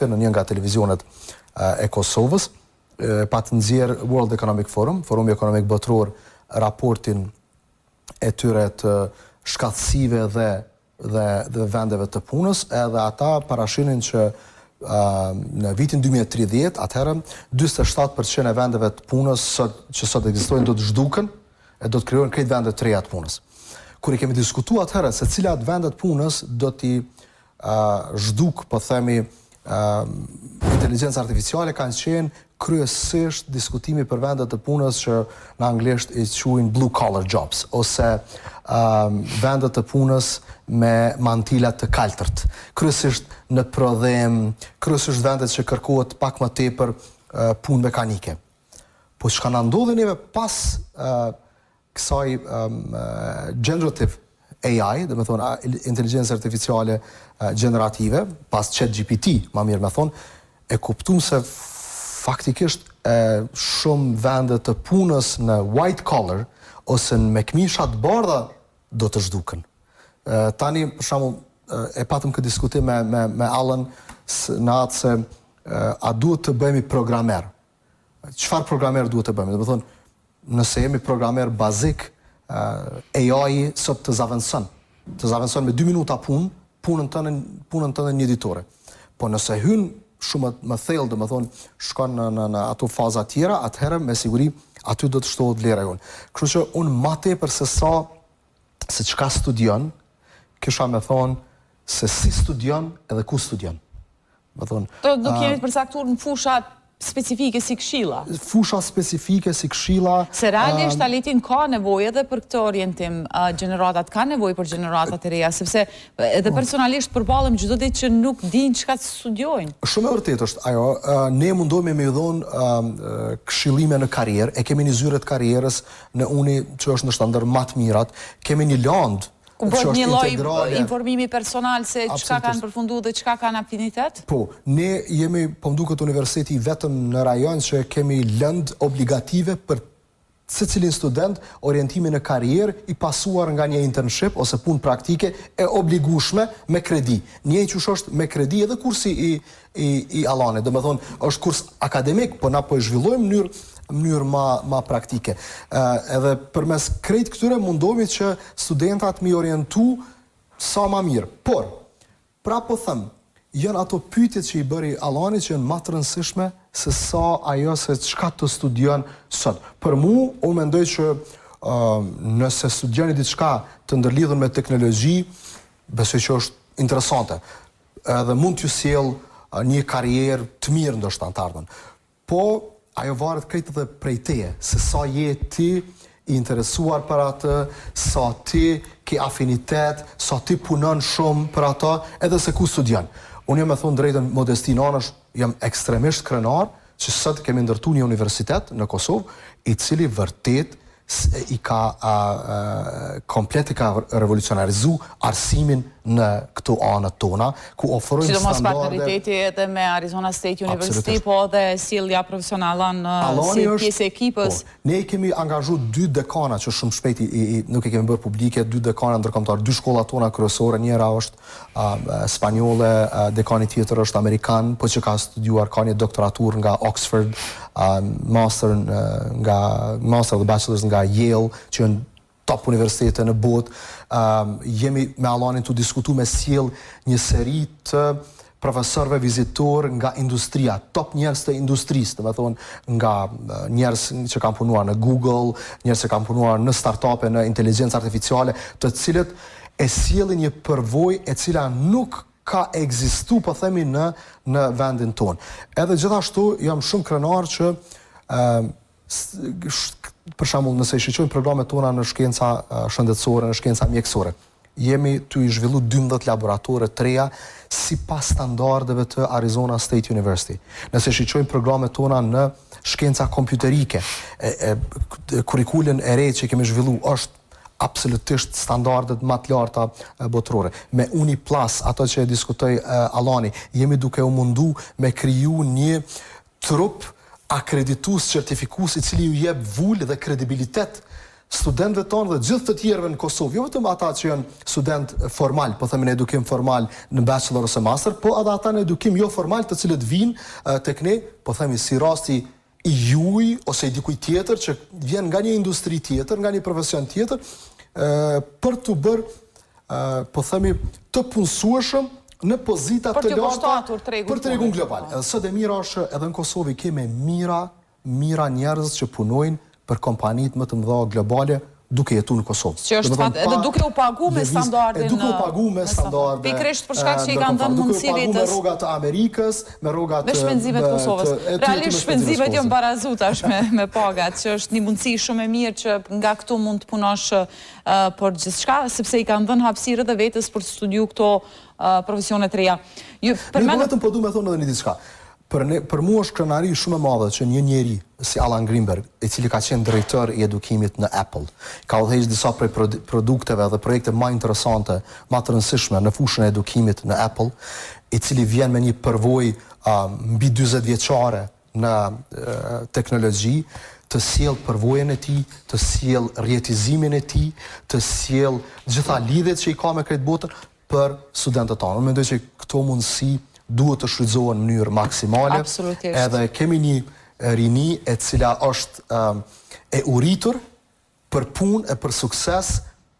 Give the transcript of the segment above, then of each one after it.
në një nga televizionet e Kosovës, pa të nxjerr World Economic Forum, Forumi Ekonomik Botëror, raportin e tyre të shkatësive dhe vendeve të punës, edhe ata parashinin që në vitin 2030, atëherë 47% e vendeve të punës që sot ekzistojnë do të zhduken e do të krijojnë krejt vendet të reja të punës. Kur i kemi diskutuar atëherë se cilat vendet punës do t'i zhduk, po themi, inteligjenca artificiale, kanë qenë kryesisht diskutimi për vendet të punës që në anglisht i quajnë blue collar jobs, ose vendet të punës me mantilat të kaltërt. Kryesisht në prodhem, kryesisht vendet që kërkohet pak më tepër punë mekanike. Po çka na ndodhi neve pas kësaj generative AI, dhe me thonë inteligencë artificiale generative, pas ChatGPT, ma mirë me thonë, e kuptum se faktikisht shumë vendet të punës në white collar, ose në me këmishat bardha, do të zhduken. Tani, për shembull, e patëm këtë diskutim me Alan në atë se a duhet të bëhemi programer. Çfarë programer duhet të bëhemi? Dhe me thonë, nëse jemi programer bazik, AI sot të zaventson me 2 minuta punën tënde një ditore. Po nëse hyn shumë më thellë, do të thonë, shkon në ato faza tjera, atëherë me siguri aty do të shtohet vlera jonë. Kështu që unë më tepër se çka studion, kisha me thonë se si studion edhe ku studion. Do kemi të përcaktuar në fushat specifike si këshilla. Fusha specifike si këshilla. Se realisht Alitin ka nevojë edhe për këtë orientim, gjeneratat ka nevojë për gjeneratat e reja, sepse edhe personalisht përballem çdo ditë që nuk dinë çka të studiojnë. Shumë e vërtetë është ajo. Ne mundohemi me i dhënë këshillime në karrierë, e kemi një zyre të karrierës në uni që është ndoshta ndër më të mirat, kemi një land ku bëhet një lloj informimi personal se çka kanë përfunduar dhe çka kanë afinitet? Po, ne jemi, po më duket, universiteti vetëm në rajon që kemi lëndë obligative për secilin student orientimin në karrierë i pasuar nga një internship ose punë praktike e obligueshme me kredi. Njëjtë që është me kredi edhe kursi i Allanit, do me thonë, është kurs akademik, po na po e zhvillojmë mënyrë ma praktike. Edhe përmes krejt këtyre mundohemi që studentat mi orientu sa ma mirë. Por, pra po thëmë, janë ato pyetjet që i bëri Allani që janë ma të rëndësishme se sa ajo se çka të studion sot. Për mu, unë mendoj që nëse studioni diçka të ndërlidhur me teknologji, besoj që është interesante. Edhe mund t'ju sjell një karrierë të mirë ndoshta në të ardhmen. Po, ajo varet krejt edhe prej teje, se sa je ti i interesuar për atë, sa ti ke afinitet, sa ti punon shumë për atë, edhe se ku studion. Unë jam me thonë drejtën modesti anësh, jam ekstremisht krenar, që sot kemi ndërtu një universitet në Kosovë, i cili vërtet i ka komplet i ka revolucionarizu arsimin në këto anët tona, ku ofrojnë standarde... Sidomos partneriteti edhe me Arizona State University, po dhe sjellja profesionale si pjesë e ekipës. Ne kemi angazhu 2 dekana, që shumë shpejt nuk e kemi bërë publike, 2 dekana ndërkombëtar, 2 shkolla tona kryesore, njëra është spanjolle, dekani tjetër është amerikan, po që ka studiuar, ka një doktoratur nga Oxford, master dhe bachelor's nga Yale, që janë top universitete në botë. Jemi me Allanin të diskutu me sjell një seri të profesorëve vizitor nga industria, top njerëz të industrisë, do të thonë nga njerëz që kanë punuar në Google, njerëz që kanë punuar në startupe, në inteligjencë artificiale, të cilët e sjellin një përvojë e cila nuk ka ekzistu, po themi, në vendin tonë. Edhe gjithashtu jam shumë krenar që për shembull, nëse i shiqojmë programet tona në shkenca shëndetësore, në shkenca mjekësore, jemi të i zhvillu 12 laboratore të reja sipas standardeve të Arizona State University. Nëse shiqojmë programet tona në shkenca kompjuterike, kurrikulën e re që kemi zhvillu është absolutisht standardet më të larta botërore. Me UniPlus, ato që e diskutoi Allani, jemi duke u mundu me kriju një trup akreditus, certifikus, i cili ju jep vullë dhe kredibilitet studentëve tonë dhe gjithë të tjerëve në Kosovë, jo vetëm ata që janë student formal, po themi në edukim formal në bachelor ose master, po edhe ata në edukim jo formal të cilët vinë tek ne, po themi si rasti i juj ose i dikuj tjetër që vjen nga një industri tjetër, nga një profesion tjetër, për të bërë, po themi, të punësueshëm në pozita të larta për tregun global. Edhe sot e mira është edhe në Kosovë kemi mira njerëz që punojnë për kompanitë më të mëdha globale duke jetuar në Kosovë. Që është fat, edhe duke u pagu me standardin. Duke u pagu me standarde. Pikërisht për shkak që i kanë dhënë mundësi vetës. Me rrogat të Amerikës, me rrogat me shpenzimet të Kosovës. Realisht shpenzimet janë barazut tash me pagat, që është një mundësi shumë e mirë që nga këtu mund të punosh për gjithçka, sepse i kanë dhënë hapësirë edhe vetës për të studiuar këto profesione të reja. Vetëm po duam të thonë edhe një diçka. Për mua është krenari shumë e madhe që një njeri si Alan Greenberg, i cili ka qenë drejtor i edukimit në Apple, ka udhëhequr disa prej produkteve dhe projekte më interesante, më të rëndësishme në fushën e edukimit në Apple, i cili vjen me një përvojë mbi 40 vjeçare në teknologji, të sjell përvojën e tij, të sjell rjetizimin e tij, të sjell gjitha lidhjet që i ka me këtë botën për studentët tanë. Unë mendoj që këto mundësi duhet të shfrytëzohen në mënyrë maksimale. Absolutisht. Edhe kemi një rini e cila është e uritur për punë e për sukses,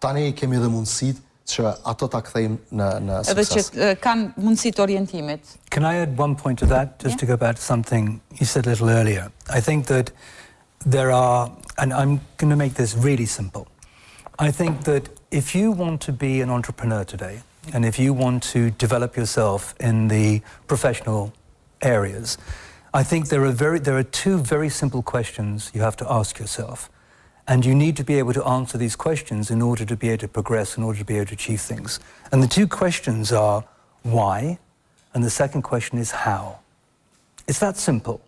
tani kemi edhe mundësitë që ato ta kthejmë në sukses. Edhe që kanë mundësi të orientimit. Can I add one point to that, just to go back to something you said a little earlier? I think that there are, and I'm going to make this really simple. I think that if you want to be an entrepreneur today, and if you want to develop yourself in the professional areas, I think there are two very simple questions you have to ask yourself. And you need to be able to answer these questions in order to be able to progress, in order to be able to achieve things. And the two questions are why, and the second question is how. It's that simple.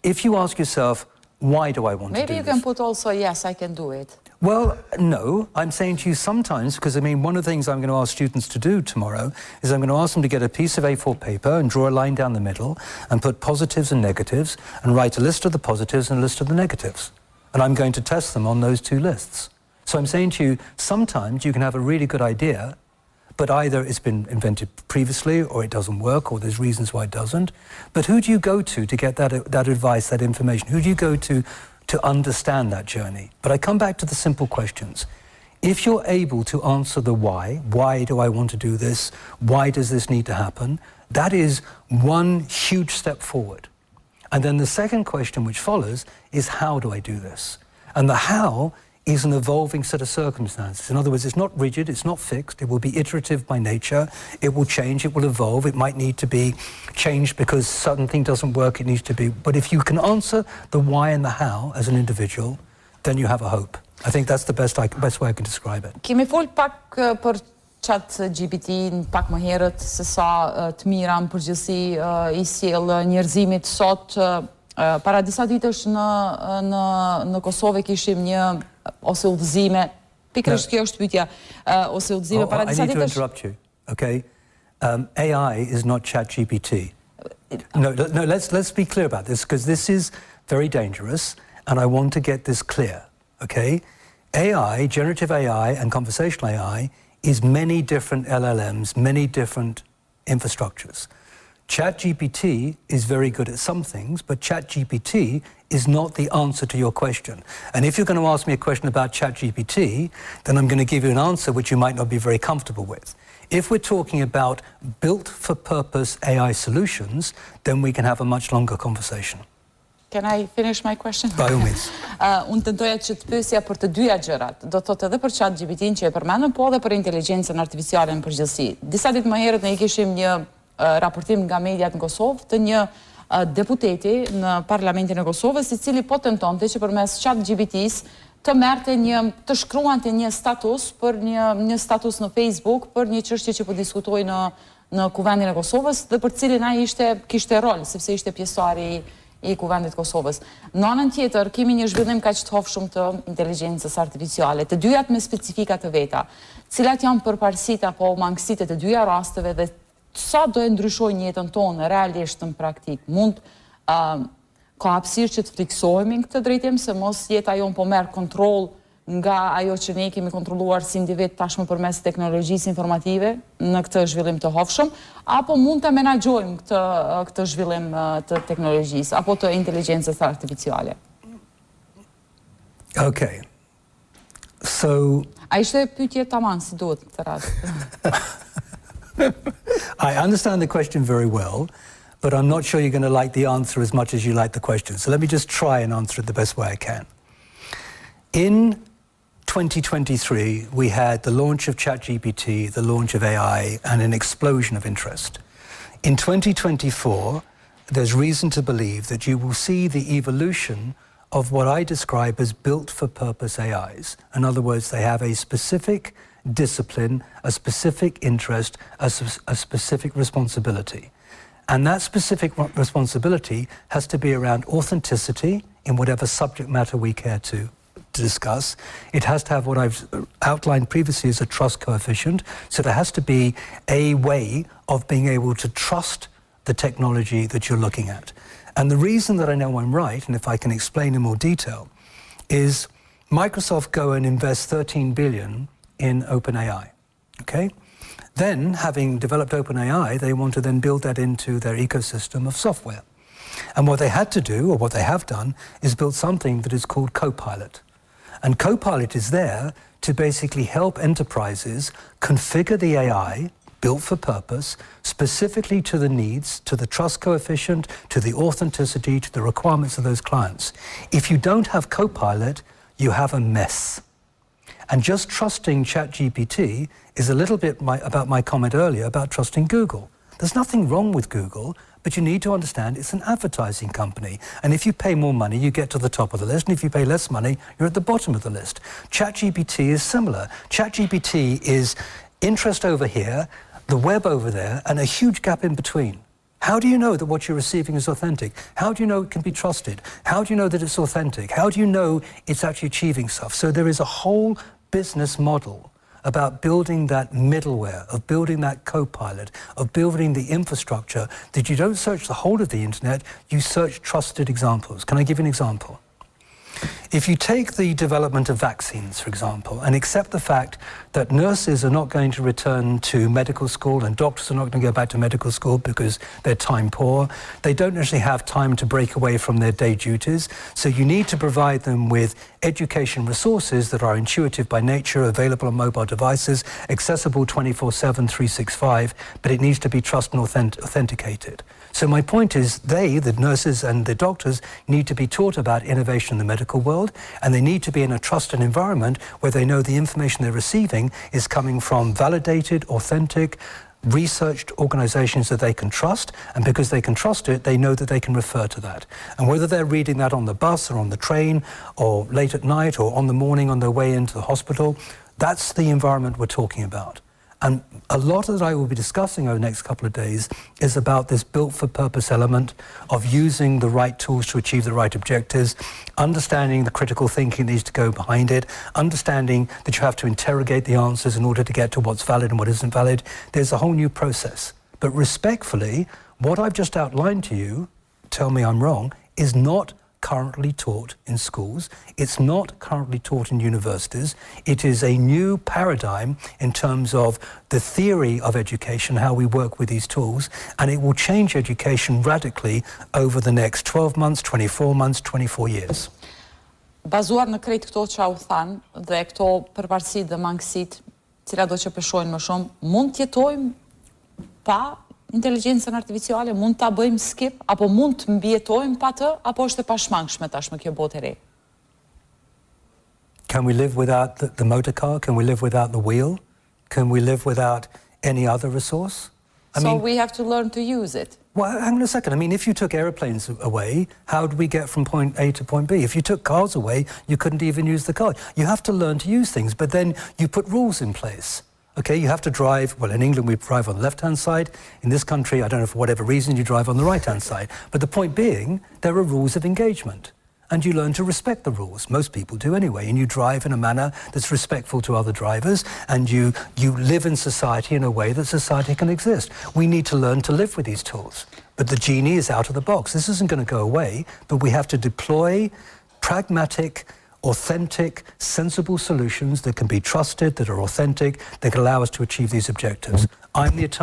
If you ask yourself, why do I want to do this? Maybe you can put also, yes, I can do it. Well, no, I'm saying to you sometimes, because I mean, one of the things I'm going to ask students to do tomorrow is I'm going to ask them to get a piece of A4 paper and draw a line down the middle and put positives and negatives and write a list of the positives and a list of the negatives. And I'm going to test them on those two lists. So I'm saying to you, sometimes you can have a really good idea, but either it's been invented previously or it doesn't work or there's reasons why it doesn't. But who do you go to get that advice, that information? Who do you go to understand that journey? But I come back to the simple questions. If you're able to answer the why do I want to do this? Why does this need to happen? That is one huge step forward. And then the second question which follows is how do I do this? And the how is an evolving set of circumstances. In other words, it's not rigid, it's not fixed, it will be iterative by nature, it will change, it will evolve, it might need to be changed because something doesn't work, it needs to be. But if you can answer the why and the how as an individual, then you have a hope. I think that's the best way I can describe it. Kemi fol pak për ChatGPT pak më herët, se sa të mira në përgjithësi i sjell njerëzimit sot. Para disa ditësh në Kosovë kishim një ose udhëzime, pikërisht kjo është pyetja, ose udhëzime para disa ditësh. I need to interrupt you, okay? AI is not ChatGPT. No, let's be clear about this, because this is very dangerous, and I want to get this clear, okay? AI, generative AI and conversational AI, is many different LLMs, many different infrastructures. ChatGPT is very good at some things, but ChatGPT is not the answer to your question. And if you're going to ask me a question about ChatGPT, then I'm going to give you an answer which you might not be very comfortable with. If we're talking about built-for-purpose AI solutions, then we can have a much longer conversation. Can I finish my question? By all means. Unë tentoja që të pyesja për të dyja gjërat. Do të thotë edhe për ChatGPT-n që e përmendëm, po edhe për inteligjencën artificiale në përgjithësi. Disa ditë më herët ne kishim një raportim nga mediat në Kosovë të një deputeti në Parlamentin e Kosovës, i cili po tentonte që përmes ChatGPT-s të shkruante një status për një status në Facebook për një çështje që po diskutoi në Kuvendin e Kosovës dhe për cilin ai kishte rol, sepse ishte pjesëtari i Kuvendit të Kosovës. Në anën tjetër, kemi një zhvillim kaq të hovshëm të inteligjencës artificiale, të dyjat me specifika të veta, cilat janë përparësitë apo mangësitë të dyja rasteve dhe sa do e ndryshojnë jetën tonë realisht në praktik. Mund ka hapësirë që të friksohemi në këtë drejtim, se mos jeta jonë po merr kontroll nga ajo që ne kemi kontrolluar si individ tashmë përmes teknologjisë informative në këtë zhvillim të hofshëm, apo mund të menaxhojmë këtë zhvillim të teknologjisë apo të inteligjencës artificiale? Okay. So A ishte pyetje tamam si duhet këtë rast. I understand the question very well, but I'm not sure you're going to like the answer as much as you like the question. So let me just try and answer it the best way I can. In 2023, we had the launch of ChatGPT, the launch of AI, and an explosion of interest. In 2024, there's reason to believe that you will see the evolution of what I describe as built-for-purpose AIs. In other words, they have a specific discipline, a specific interest, a specific responsibility. And that specific responsibility has to be around authenticity in whatever subject matter we care to discuss. It has to have what I've outlined previously as a trust coefficient. So there has to be a way of being able to trust the technology that you're looking at. And the reason that I know I'm right, and if I can explain in more detail, is Microsoft go and invest $13 billion in OpenAI, okay? Then, having developed OpenAI, they want to then build that into their ecosystem of software. And what they had to do, or what they have done, is build something that is called Copilot. And Copilot is there to basically help enterprises configure the AI built for purpose, specifically to the needs, to the trust coefficient, to the authenticity, to the requirements of those clients. If you don't have Copilot, you have a mess. And just trusting ChatGPT is a little bit about my comment earlier about trusting Google. There's nothing wrong with Google, but you need to understand it's an advertising company. And if you pay more money, you get to the top of the list. And if you pay less money, you're at the bottom of the list. ChatGPT is similar. ChatGPT is interest over here, the web over there, and a huge gap in between. How do you know that what you're receiving is authentic? How do you know it can be trusted? How do you know that it's authentic? How do you know it's actually achieving stuff? So there is a whole business model about building that middleware, of building that Copilot, of building the infrastructure, that you don't search the whole of the internet, you search trusted examples. Can I give you an example? If you take the development of vaccines, for example, and accept the fact that nurses are not going to return to medical school and doctors are not going to go back to medical school because they're time poor, they don't actually have time to break away from their day duties, so you need to provide them with education resources that are intuitive by nature, available on mobile devices, accessible 24/7, 365, but it needs to be trusted and authenticated. So my point is they, the nurses and the doctors, need to be taught about innovation in the medical world, and they need to be in a trusted environment where they know the information they're receiving is coming from validated, authentic, researched organizations that they can trust, and because they can trust it, they know that they can refer to that. And whether they're reading that on the bus or on the train or late at night or on the morning on their way into the hospital, that's the environment we're talking about. And a lot that I will be discussing over the next couple of days is about this built-for-purpose element of using the right tools to achieve the right objectives, understanding the critical thinking that needs to go behind it, understanding that you have to interrogate the answers in order to get to what's valid and what isn't valid. There's a whole new process. But respectfully, what I've just outlined to you, tell me I'm wrong, is not currently taught in schools. It's not currently taught in universities. It is a new paradigm in terms of the theory of education, how we work with these tools, and it will change education radically over the next 12 months, 24 months, 24 years. Bazuar në krejt këto që u thanë dhe këto përparësi dhe mangësit, cilat do që peshojnë më shumë, mund të jetojmë pa inteligjencën artificiale, mund ta bëjmë skip, apo mund të mbijetojmë pa të, apo është e pashmangshme tashmë kjo botë e re? Can we live without the motor car? Can we live without the wheel? Can we live without any other resource? We have to learn to use it. Well, hang on a second. I mean, if you took airplanes away, how do we get from point A to point B? If you took cars away, you couldn't even use the car. You have to learn to use things, but then you put rules in place. Okay, you have to drive, well, in England we drive on the left-hand side. In this country, I don't know, for whatever reason, you drive on the right-hand side. But the point being, there are rules of engagement. And you learn to respect the rules. Most people do anyway. And you drive in a manner that's respectful to other drivers. And you live in society in a way that society can exist. We need to learn to live with these tools. But the genie is out of the box. This isn't going to go away, but we have to deploy pragmatic, authentic, sensible solutions that can be trusted, that are authentic, that can allow us to achieve these objectives. I'm the